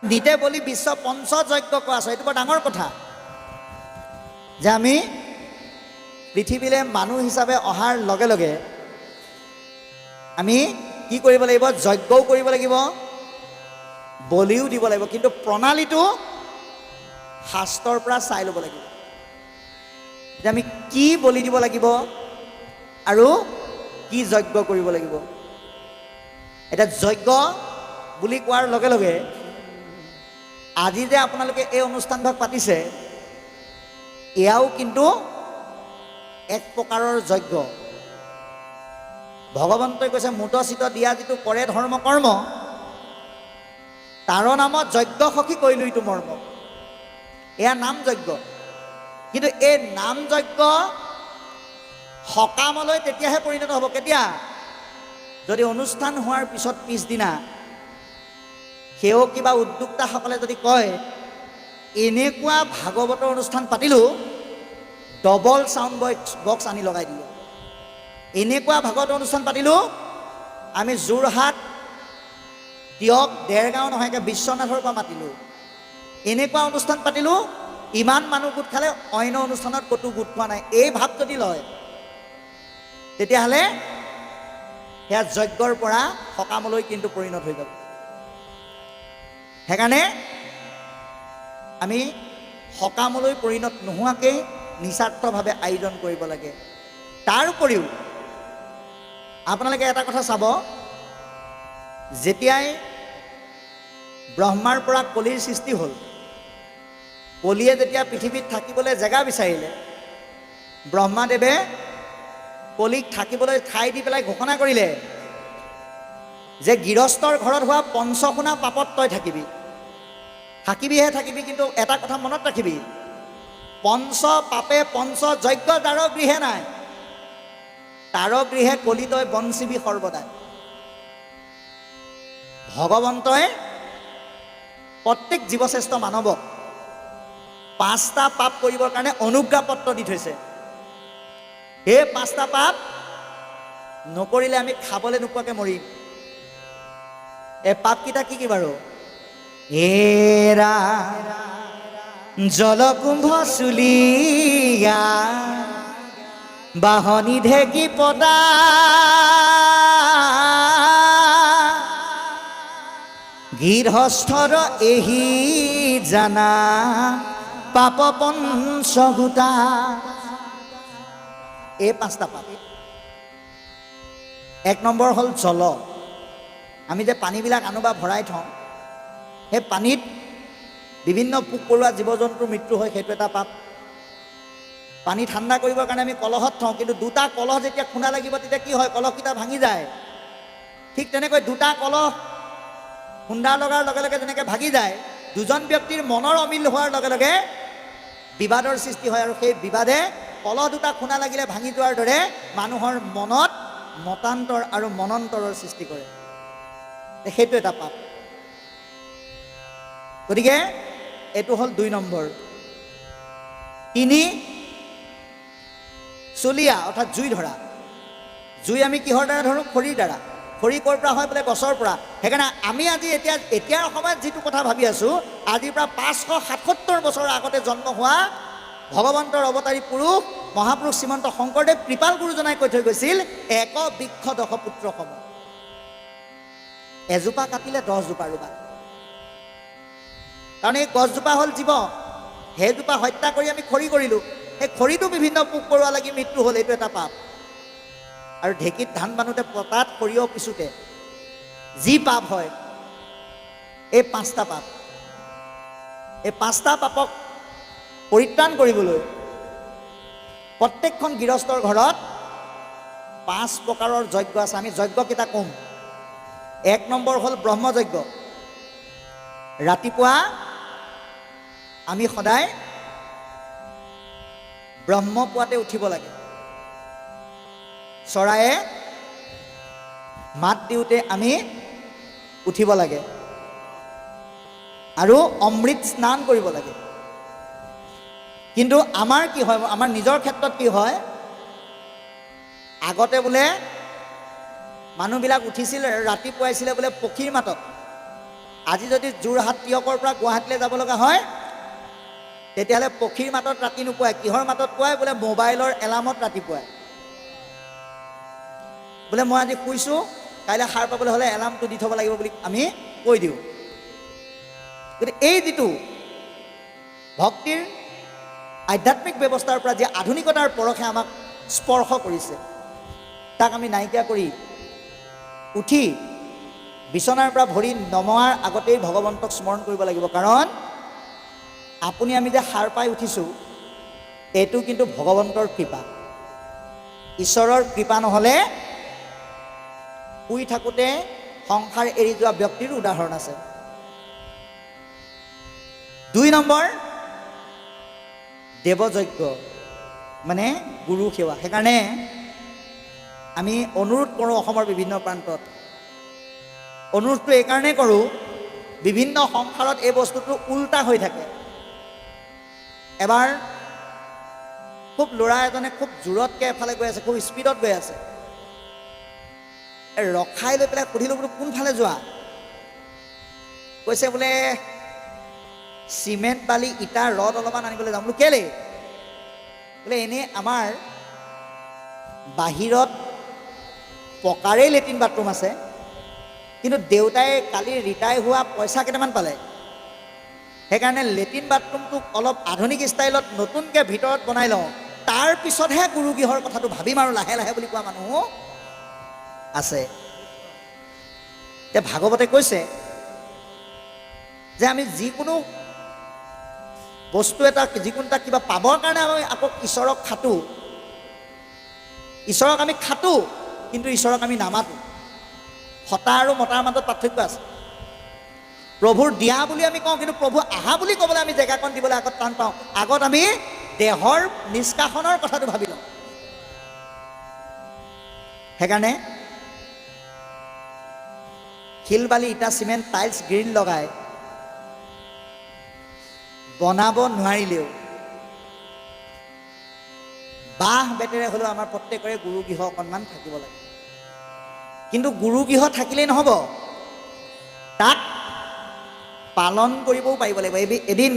নিতে বলি বিশ্ব পঞ্চযজ্ঞ কোৱা আছে। এইটো বৰ ডাঙৰ কথা যে আমি পৃথিৱীলৈ মানুহ হিচাপে অহাৰ লগে লগে আমি কি কৰিব লাগিব? যজ্ঞও কৰিব লাগিব, বলিও দিব লাগিব, কিন্তু প্ৰণালীটো শাস্ত্ৰৰ পৰা চাই ল'ব লাগিব যে আমি কি বলি দিব লাগিব আৰু কি যজ্ঞ কৰিব লাগিব। এতিয়া যজ্ঞ বুলি কোৱাৰ লগে লগে আজি যে আপোনালোকে এই অনুষ্ঠানভাগ পাতিছে, এয়াও কিন্তু এক প্ৰকাৰৰ যজ্ঞ। ভগৱন্তই কৈছে মুত চিত দিয়া যিটো কৰে ধৰ্ম কৰ্ম, তাৰ নামত যজ্ঞ সখী কৰিলো ইটো মৰ্ম। এয়া নাম যজ্ঞ। কিন্তু এই নাম যজ্ঞ সকামলৈ তেতিয়াহে পৰিণত হ'ব। কেতিয়া? যদি অনুষ্ঠান হোৱাৰ পিছত পিছদিনা সেও কিবা উদ্যোক্তাসকলে যদি কয় এনেকুৱা ভাগৱতৰ অনুষ্ঠান পাতিলোঁ, ডবল চাউণ্ড বক্স আনি লগাই দিলোঁ, এনেকুৱা ভাগৱতৰ অনুষ্ঠান পাতিলোঁ, আমি যোৰহাট দিয়ক দেৰগাঁও নহয় বিশ্বনাথৰ পৰা মাতিলোঁ, এনেকুৱা অনুষ্ঠান পাতিলোঁ, ইমান মানুহ গোট খালে অন্য অনুষ্ঠানত ক'তো গোট খোৱা নাই, এই ভাৱ যদি লয় তেতিয়াহ'লে সেয়া যজ্ঞৰ পৰা সকামলৈ কিন্তু পৰিণত হৈ যাব। সেইকাৰণে আমি সকামলৈ পৰিণত নোহোৱাকৈ নিস্বাৰ্থভাৱে আয়োজন কৰিব লাগে। তাৰ উপৰিও আপোনালোকে এটা কথা চাব, যেতিয়াই ব্ৰহ্মাৰ পৰা কলিৰ সৃষ্টি হ'ল, কলিয়ে যেতিয়া পৃথিৱীত থাকিবলৈ জেগা বিচাৰিলে, ব্ৰহ্মাদেৱে কলিক থাকিবলৈ ঠাই দি পেলাই ঘোষণা কৰিলে যে গৃহস্থৰ ঘৰত হোৱা পঞ্চশুনা পাপত তই থাকিবি, থাকিবিহে থাকিবি, কিন্তু এটা কথা মনত ৰাখিবি, পঞ্চ পাপে পঞ্চ যজ্ঞ তাৰ গৃহে নাই, তাৰ গৃহে কলি তই বঞ্চিবি সৰ্বদাই। ভগৱন্তই প্ৰত্যেক জীৱশ্ৰেষ্ঠ মানৱক 5টা পাপ কৰিবৰ কাৰণে অনুজ্ঞা পত্ৰ দি থৈছে। এই 5টা পাপ নকৰিলে আমি খাবলৈ নোপোৱাকৈ মৰিম। এই পাপকেইটা কি কি বাৰু? এৰা জলকুম্ভ চুলিয়া, বাহনী ঢেকী পতা, গৃহস্থৰ এহি জানা, পাপ পঞ্চভূতা। এই 5টা পাপ। 1 নম্বৰ হ'ল জল। আমি যে পানীবিলাক আনো বা ভৰাই থওঁ, সেই পানীত বিভিন্ন পোক পৰুৱা জীৱ জন্তুৰ মৃত্যু হয়, সেইটো এটা পাপ। পানী ঠাণ্ডা কৰিবৰ কাৰণে আমি কলহত থওঁ, কিন্তু 2টা কলহ যেতিয়া খুন্দা লাগিব তেতিয়া কি হয়? কলহকেইটা ভাঙি যায়। ঠিক তেনেকৈ 2টা কলহ খুন্দা লগাৰ লগে লগে যেনেকৈ ভাগি যায়, দুজন ব্যক্তিৰ মনৰ অমিল হোৱাৰ লগে লগে বিবাদৰ সৃষ্টি হয়, আৰু সেই বিবাদে কলহ 2টা খুন্দা লাগিলে ভাঙি যোৱাৰ দৰে মানুহৰ মনত মতান্তৰ আৰু মনন্তৰৰ সৃষ্টি কৰে। সেইটো এটা পাপ। গতিকে এইটো হ'ল 2 নম্বৰ। 3 চুলীয়া অৰ্থাৎ জুই ধৰা। জুই আমি কিহৰ দ্বাৰা ধৰোঁ? খৰিৰ দ্বাৰা। খৰি ক'ৰ পৰা হয়? বোলে গছৰ পৰা। সেইকাৰণে আমি আজি এতিয়াৰ সময়ত যিটো কথা ভাবি আছোঁ, আজিৰ পৰা 577 বছৰৰ আগতে জন্ম হোৱা ভগৱন্তৰ অৱতাৰী পুৰুষ মহাপুৰুষ শ্ৰীমন্ত শংকৰদেৱ কৃপাল গুৰুজনাই কৈ থৈ গৈছিল, এক বৃক্ষ 10 পুত্ৰ সম। এজোপা কাটিলে 10 জোপা ৰুবা। কাৰণ এই গছজোপা হ'ল জীৱ, সেইজোপা হত্যা কৰি আমি খৰি কৰিলোঁ, সেই খৰিটো বিভিন্ন পোক পৰুৱা লাগি মৃত্যু হ'ল, এইটো এটা পাপ। আৰু ঢেঁকীত ধান বানোতে পতাত সৰিয়হ পিছোতে যি পাপ হয়, এই 5টা পাপ। এই 5টা পাপক পৰিত্ৰাণ কৰিবলৈ প্ৰত্যেকখন গৃহস্থৰ ঘৰত 5 প্ৰকাৰৰ যজ্ঞ আছে। আমি যজ্ঞকেইটা ক'ম। 1 নম্বৰ হ'ল ব্ৰহ্মযজ্ঞ। ৰাতিপুৱা আমি সদায় ব্ৰহ্মপুৱাতে উঠিব লাগে। চৰায়ে মাত দিওঁতে আমি উঠিব লাগে আৰু অমৃত স্নান কৰিব লাগে। কিন্তু আমাৰ কি হয়, আমাৰ নিজৰ ক্ষেত্ৰত কি হয়, আগতে বোলে মানুহবিলাক উঠিছিল ৰাতিপুৱাইছিলে বোলে পক্ষীৰ মাতত, আজি যদি যোৰহাট টিয়কৰ পৰা গুৱাহাটীলৈ যাব লগা হয়, তেতিয়াহ'লে পক্ষীৰ মাতত ৰাতি নোপোৱাই। কিহৰ মাতত পুৱাই? বোলে মোবাইলৰ এলাৰ্মত ৰাতি পুৱাই। বোলে মই আজি শুইছোঁ, কাইলৈ সাৰ পাবলৈ হ'লে এলাৰ্মটো দি থ'ব লাগিব বুলি আমি কৈ দিওঁ। গতিকে এই যিটো ভক্তিৰ আধ্যাত্মিক ব্যৱস্থাৰ পৰা যি আধুনিকতাৰ পৰশে আমাক স্পৰ্শ কৰিছে, তাক আমি নাইকিয়া কৰি উঠি বিচনাৰ পৰা ভৰি নমোৱাৰ আগতেই ভগৱন্তক স্মৰণ কৰিব লাগিব। কাৰণ আপুনি আমি যে সাৰ পাই উঠিছোঁ, এইটো কিন্তু ভগৱন্তৰ কৃপা। ঈশ্বৰৰ কৃপা নহ'লে শুই থাকোঁতে সংসাৰ এৰি যোৱা ব্যক্তিৰ উদাহৰণ আছে। 2 নম্বৰ, দেৱযজ্ঞ মানে গুৰু সেৱা। সেইকাৰণে আমি অনুৰোধ কৰোঁ অসমৰ বিভিন্ন প্ৰান্তত। অনুৰোধটো এইকাৰণেই কৰোঁ, বিভিন্ন সংসাৰত এই বস্তুটো উল্টা হৈ থাকে। এবাৰ খুব ল'ৰা এজনে খুব জোৰতকৈ এফালে গৈ আছে, খুব স্পীডত গৈ আছে। ৰখাই লৈ পেলাই সুধিলোঁ, বোলো কোনফালে যোৱা? কৈছে বোলে চিমেণ্ট বালি ইটা ৰদ অলপমান আনিবলৈ যাম। বোলো কেলেই? বোলে এনেই আমাৰ বাহিৰত পকাৰেই লেট্ৰিন বাথৰুম আছে, কিন্তু দেউতাই কালি ৰিটায়াৰ হোৱা পইচা কেইটামান পালে, সেইকাৰণে লেট্ৰিন বাথৰুমটোক অলপ আধুনিক ষ্টাইলত নতুনকৈ ভিতৰত বনাই লওঁ, তাৰ পিছতহে গুৰুগৃহৰ কথাটো ভাবিম আৰু লাহে লাহে বুলি কোৱা মানুহো আছে। এতিয়া ভাগৱতে কৈছে যে আমি যিকোনো বস্তু এটা, যিকোনো এটা কিবা পাবৰ কাৰণে আমি আকৌ ঈশ্বৰক খাটো। ঈশ্বৰক আমি খাটো, কিন্তু ঈশ্বৰক আমি নামাতো। হতা আৰু মতাৰ মাজত পাৰ্থক্য আছে। প্ৰভুৰ দিয়া বুলি আমি কওঁ, কিন্তু প্ৰভু আহা বুলি ক'বলৈ আমি জেগাকণ দিবলৈ আগত টান পাওঁ। আগত আমি দেহৰ নিষ্কাশনৰ কথাটো ভাবি লওঁ। সেইকাৰণে শিল বালি ইটা চিমেণ্ট টাইলছ গ্ৰিল লগাই বনাব নোৱাৰিলেও বাঁহ বেতেৰে হ'লেও আমাৰ প্ৰত্যেকৰে গুৰুগৃহ অকণমান থাকিব লাগে। কিন্তু গুৰুগৃহ থাকিলেই নহ'ব, তাক পালন কৰিবও পাৰিব লাগিব। এদিন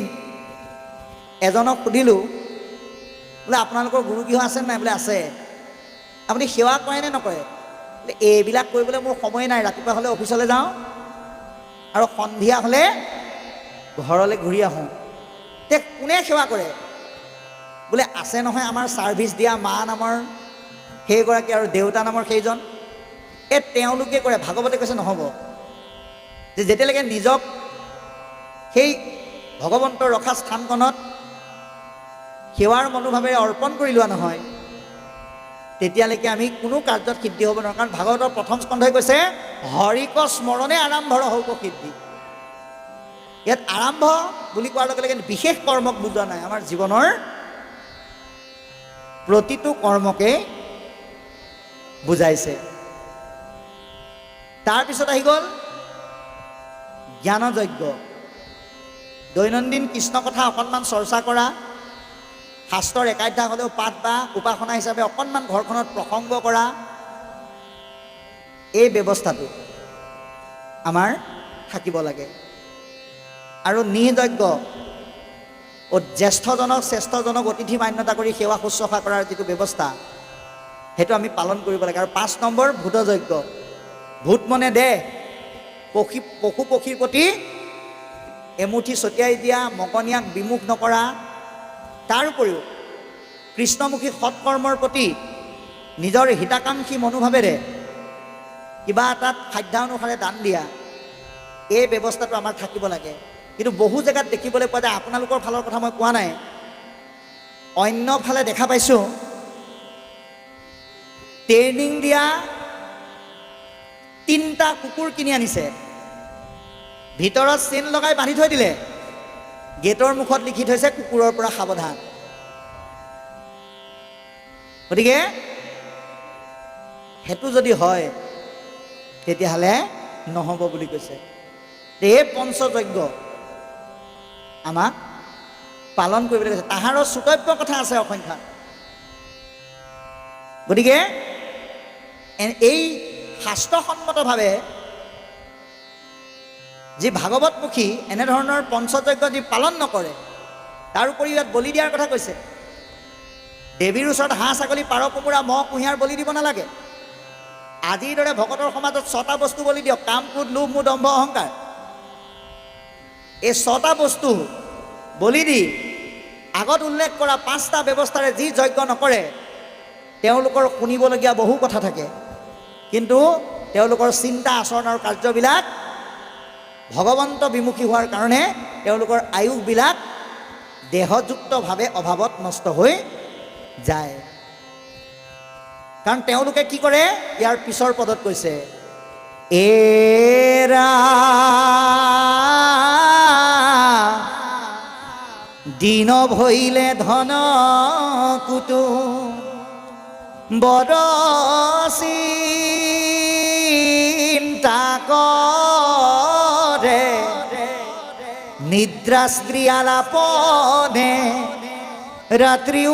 এজনক সুধিলোঁ, বোলে আপোনালোকৰ গুৰুগৃহ আছে নাই? বোলে আছে। আপুনি সেৱা কৰে নে নকৰে? বোলে এইবিলাক কৰিবলৈ মোৰ সময় নাই, ৰাতিপুৱা হ'লে অফিচলৈ যাওঁ আৰু সন্ধিয়া হ'লে ঘৰলৈ ঘূৰি আহোঁ। তে কোনে সেৱা কৰে? বোলে আছে নহয় আমাৰ ছাৰ্ভিচ দিয়া মা নামৰ সেইগৰাকী আৰু দেউতা নামৰ সেইজন, তেওঁলোকে কৰে। ভাগৱতে কৈছে নহ'ব, যে যেতিয়ালৈকে নিজক সেই ভগৱন্তৰ ৰখা স্থানখনত সেৱাৰ মনোভাৱেৰে অৰ্পণ কৰি লোৱা নহয়, তেতিয়ালৈকে আমি কোনো কাৰ্যত সিদ্ধি হ'ব নোৱাৰোঁ। কাৰণ ভাগৱতৰ প্ৰথম স্কন্ধই কৈছে হৰিক স্মৰণে আৰম্ভ হৌক সিদ্ধি। ইয়াত আৰম্ভ বুলি কোৱাৰ লগে লগে বিশেষ কৰ্মক বুজোৱা নাই, আমাৰ জীৱনৰ প্ৰতিটো কৰ্মকে বুজাইছে। তাৰপিছত আহি গ'ল জ্ঞানযজ্ঞ। দৈনন্দিন কৃষ্ণ কথা অকণমান চৰ্চা কৰা, শাস্ত্ৰৰ একাধ্যায় হ'লেও পাঠ বা উপাসনা হিচাপে অকণমান ঘৰখনত প্ৰসংগ কৰা, এই ব্যৱস্থাটো আমাৰ থাকিব লাগে। আৰু নিযজ্ঞ, জ্যেষ্ঠজনক শ্ৰেষ্ঠজনক অতিথি মান্যতা কৰি সেৱা শুশ্ৰূষা কৰাৰ যিটো ব্যৱস্থা, সেইটো আমি পালন কৰিব লাগে। আৰু 5 নম্বৰ ভূতযজ্ঞ। ভূত মনে দেহ, পশু পক্ষীৰ প্ৰতি এমুঠি ছটিয়াই দিয়া, মগনীয়াক বিমুখ নকৰা। তাৰ উপৰিও কৃষ্ণমুখী সৎকৰ্মৰ প্ৰতি নিজৰ হিতাকাংক্ষী মনোভাৱেৰে কিবা এটাত সাধ্যানুসাৰে দান দিয়া, এই ব্যৱস্থাটো আমাৰ থাকিব লাগে। কিন্তু বহু জেগাত দেখিবলৈ পোৱা যায়, আপোনালোকৰ ফালৰ কথা মই কোৱা নাই, অন্য ফালে দেখা পাইছোঁ ট্ৰেইনিং দিয়া 3টা কুকুৰ কিনি আনিছে, ভিতৰত চেইন লগাই বান্ধি থৈ দিলে, গেটৰ মুখত লিখি থৈছে কুকুৰৰ পৰা সাৱধান। গতিকে সেইটো যদি হয় তেতিয়াহ'লে নহ'ব বুলি কৈছে। এই পঞ্চযজ্ঞ আমাক পালন কৰিবলৈ কৈছে। তাহাৰৰ শ্ৰুতব্য কথা আছে অসংখ্য। গতিকে এই শাস্ত্ৰসন্মতভাৱে যি ভাগৱতমুখী এনেধৰণৰ পঞ্চযজ্ঞ যি পালন নকৰে, তাৰ উপৰিও ইয়াত বলি দিয়াৰ কথা কৈছে। দেৱীৰ ওচৰত হাঁহ ছাগলী পাৰ কোমোৰা মহ কুঁহিয়াৰ বলি দিব নালাগে। আজিৰ দৰে ভকতৰ সমাজত 6টা বস্তু বলি দিয়ক: কাম, ক্ৰোধ, লোভ, মোহ, দম্ভ, অহংকাৰ। এই 6টা বস্তু বলি দি আগত উল্লেখ কৰা 5টা ব্যৱস্থাৰে যি যজ্ঞ নকৰে, তেওঁলোকৰ শুনিবলগীয়া বহু কথা থাকে, কিন্তু তেওঁলোকৰ চিন্তা আচৰণ আৰু কাৰ্যবিলাক ভগৱন্ত বিমুখী হোৱাৰ কাৰণে তেওঁলোকৰ আয়ুসবিলাক দেহযুক্তভাৱে অভাৱত নষ্ট হৈ যায়। কাৰণ তেওঁলোকে কি কৰে, ইয়াৰ পিছৰ পদত কৈছে, এৰা দিন ভৈলে ধন কুটু বড় চিন্তা কৰে, নিদ্ৰা স্ত্ৰী আলাপনে ৰাত্ৰি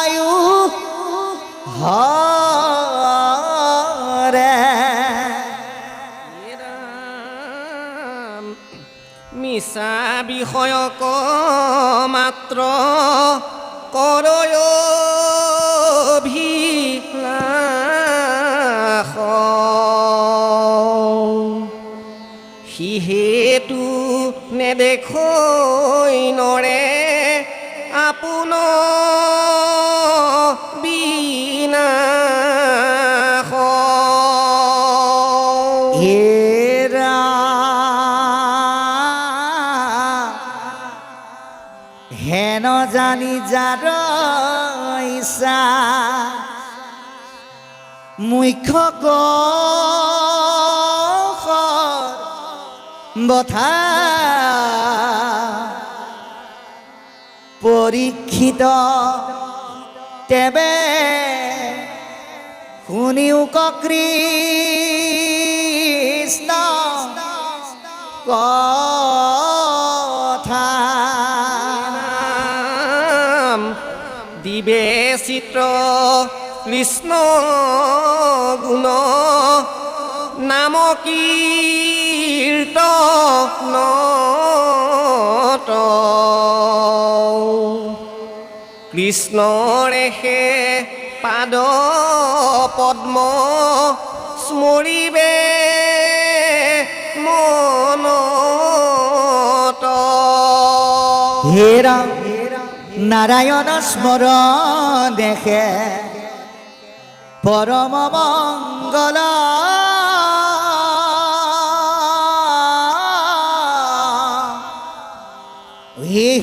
আয়ু হৰে। মিছা বিষয়ক মাত্ৰ কৰয় অভিলাষ, সিহেতু নেদেখৈ নৰে আপোন বিনাশ। এৰা হেন জানি যাৰ ইচ্ছা মুখ্য বথা পৰীক্ষিত তেবে শুনিও কৃষ্ণ কথা। দিবে চিত্ৰ কৃষ্ণ গুণ নাম কীৰ্তনত, কৃষ্ণৰেহে পাদ পদ্ম স্মৰিবে মনত। হে ৰাম নাৰায়ণ স্মৰণ দেখে পৰম মংগল,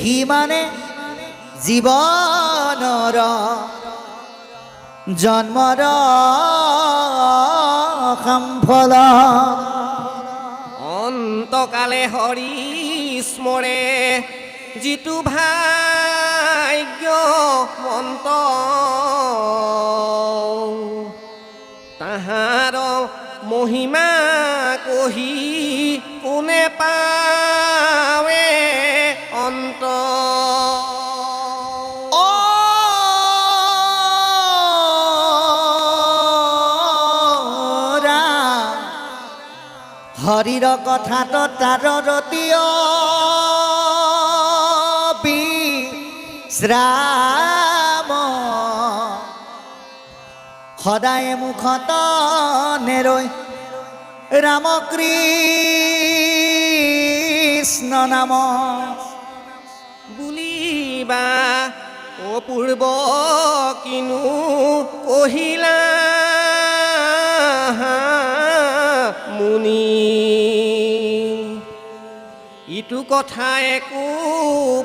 হি মানে জীৱনৰ জন্মৰ সম্ফল। অন্তকালে হৰি স্মৰে যিটো ভাগ্যৱন্ত, তাহাৰ মহিমা কহি কোনে পাৱে অন্ত। হৰিৰ কথাত তাৰ ৰতীয় বিশ্ৰাম, সদায় মুখত নেৰৈ ৰাম কৃষ্ণ নাম। বুলিবা অপূৰ্ব কিনো কহিলা মুনি, ইটো কথা একো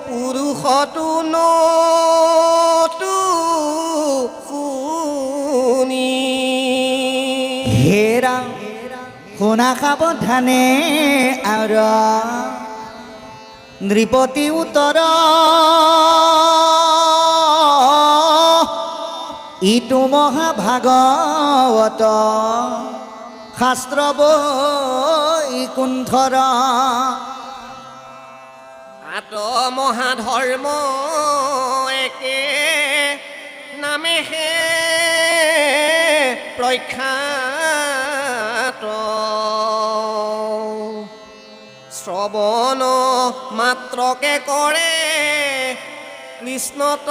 পুৰুষতো নতো শুনি। হেৰা শুনা সাৱধানে আৰু নৃপতি উত্তৰ, ইটো মহাভাগৱত শাস্ত্ৰ বৈকুণ্ঠৰ। আত মহাধৰ্ম একে নামেহে প্ৰখ্যাত, শ্ৰৱণ মাত্ৰকে কৰে কৃষ্ণত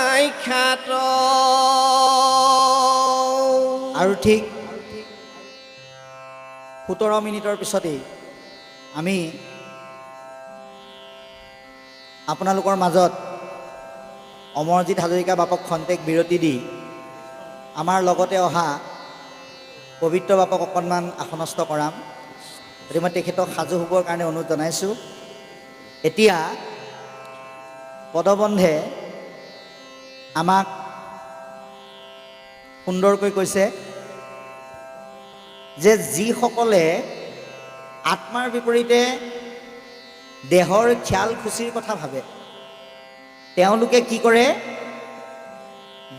সাক্ষাৎ। আৰু ঠিক 17 মিনিটৰ পিছতেই আমি আপোনালোকৰ মাজত অমৰজিৎ হাজৰিকা বাপক খন্তেক বিৰতি দি আমাৰ লগতে অহা পবিত্ৰ বাপক অকণমান আসনস্থ কৰাম। গতিকে মই তেখেতক সাজু হ'বৰ কাৰণে অনুৰোধ জনাইছোঁ। এতিয়া পদবন্ধে আমাক সুন্দৰকৈ কৈছে যে যিসকলে আত্মাৰ বিপৰীতে দেহৰ খিয়াল খুচিৰ কথা ভাবে তেওঁলোকে কি কৰে,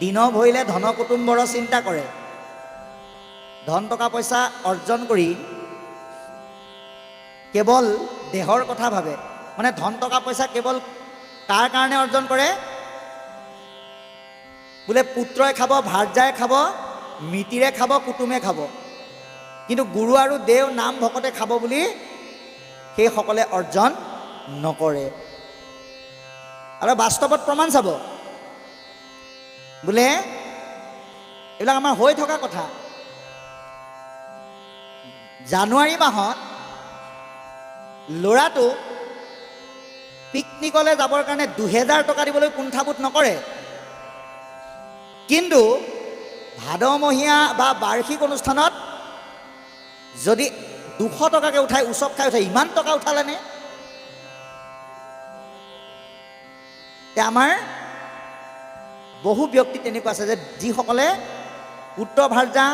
দিন ভৰিলে ধন কুটুম্বৰ চিন্তা কৰে, ধন টকা পইচা অৰ্জন কৰি কেৱল দেহৰ কথা ভাবে। মানে ধন টকা পইচা কেৱল কাৰ কাৰণে অৰ্জন কৰে, বোলে পুত্ৰই খাব, ভাৰ্যাই খাব, মিতিৰে খাব, কুটুমে খাব, কিন্তু গুৰু আৰু দেও নাম ভকতে খাব বুলি সেইসকলে অৰ্জন নকৰে। আৰু বাস্তৱত প্ৰমাণ চাব, বোলে এইবিলাক আমাৰ হৈ থকা কথা। জানুৱাৰী মাহত ল'ৰাটো পিকনিকলৈ যাবৰ কাৰণে 2000 টকা দিবলৈ কুণ্ঠাবোধ নকৰে, কিন্তু ভাদমহীয়া বা বাৰ্ষিক অনুষ্ঠানত যদি 200 টকাকৈ উঠাই উচপ খাই উঠাই, ইমান টকা উঠালেনে? আমাৰ বহু ব্যক্তি তেনেকুৱা আছে যে যিসকলে পুত্ৰ ভাৰ্যা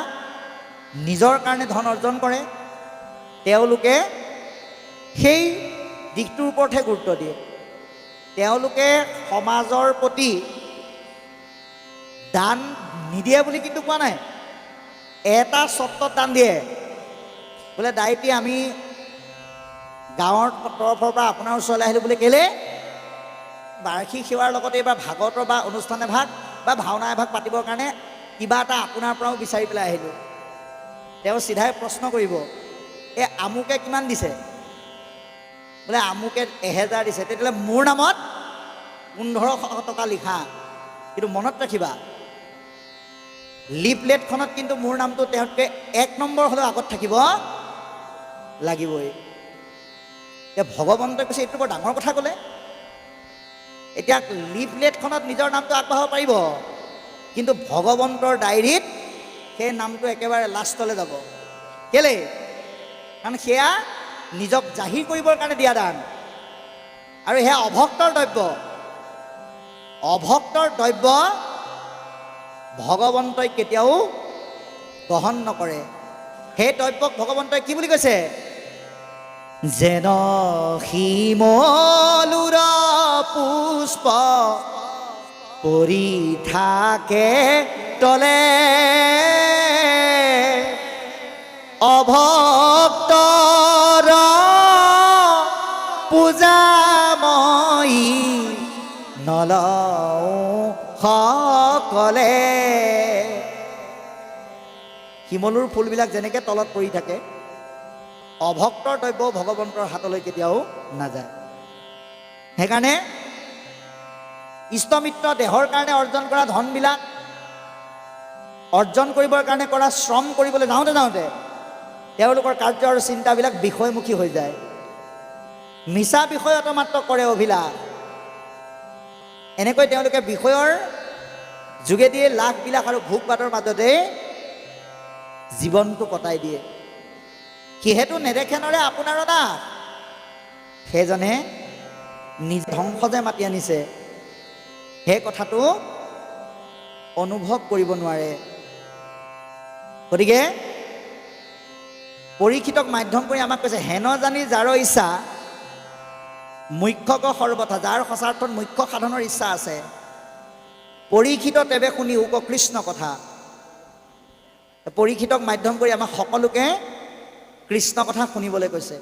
নিজৰ কাৰণে ধন অৰ্জন কৰে, তেওঁলোকে সেই দিশটোৰ ওপৰতহে গুৰুত্ব দিয়ে। তেওঁলোকে সমাজৰ প্ৰতি দান নিদিয়ে বুলি কিন্তু কোৱা নাই, এটা চৰ্তত দান দিয়ে। বোলে দাইটি আমি গাঁৱৰ তৰফৰ পৰা আপোনাৰ ওচৰলৈ আহিলোঁ বোলে, কেলে বাৰ্ষিক সেৱাৰ লগতে এইবাৰ ভাগৱতৰ বা অনুষ্ঠান এভাগ বা ভাওনা এভাগ পাতিবৰ কাৰণে কিবা এটা আপোনাৰ পৰাও বিচাৰি পেলাই আহিলোঁ। তেওঁ চিধাই প্ৰশ্ন কৰিব, এই আমুকে কিমান দিছে? বোলে আমুকে 1000 দিছে। তেতিয়াহ'লে মোৰ নামত 1500 টকা লিখা, কিন্তু মনত ৰাখিবা লিফলেটখনত কিন্তু মোৰ নামটো তেওঁতকৈ 1 নম্বৰ হ'লেও আগত থাকিব লাগিবই। এতিয়া ভগৱন্তই কৈছে এইটো বৰ ডাঙৰ কথা ক'লে। এতিয়া লিফলেটখনত নিজৰ নামটো আগবঢ়াব পাৰিব, কিন্তু ভগৱন্তৰ ডায়েৰীত সেই নামটো একেবাৰে লাষ্টলৈ যাব। কেলে? কাৰণ সেয়া নিজক জাহিৰ কৰিবৰ কাৰণে দিয়া দান, আৰু সেয়া অভক্তৰ দ্ৰব্য। অভক্তৰ দ্ৰব্য ভগৱন্তই কেতিয়াও গ্ৰহণ নকৰে। সেই দ্ৰব্যক ভগৱন্তই কি বুলি কৈছে? যেন শিমলুৰ পুষ্প পৰি থাকে তলে, অভক্তৰ পূজাময়ী নলওঁ সকলে। শিমলুৰ ফুলবিলাক যেনেকৈ তলত পৰি থাকে, অভক্তৰ দ্ৰব্য ভগৱন্তৰ হাতলৈ কেতিয়াও নাযায়। সেইকাৰণে ইষ্টমিত্ৰ দেহৰ কাৰণে অৰ্জন কৰা ধনবিলাক অৰ্জন কৰিবৰ কাৰণে কৰা শ্ৰম কৰিবলৈ যাওঁতে যাওঁতে তেওঁলোকৰ কাৰ্য আৰু চিন্তাবিলাক বিষয়মুখী হৈ যায়। মিছা বিষয়ত মাত্ৰ কৰে অভিলাষ। এনেকৈ তেওঁলোকে বিষয়ৰ যোগেদিয়ে লাখ বিলাস আৰু ভোগ ভাতৰ মাজতে জীৱনটো কটাই দিয়ে। সিহেতু নেদেখে নৰে আপোনাৰো নাশ, সেইজনে নিজ ধ্বংস যে মাতি আনিছে সেই কথাটো অনুভৱ কৰিব নোৱাৰে। গতিকে পৰীক্ষিতক মাধ্যম কৰি আমাক কৈছে, হেন জানি যাৰ ইচ্ছা মুখ্যক সৰ্বথা, যাৰ সঁচাৰ্থত মুখ্য সাধনৰ ইচ্ছা আছে, পৰীক্ষিত তেবে শুনি উক কৃষ্ণ কথা। পৰীক্ষিতক মাধ্যম কৰি আমাক সকলোকে কৃষ্ণ কথা শুনিবলৈ কৈছে।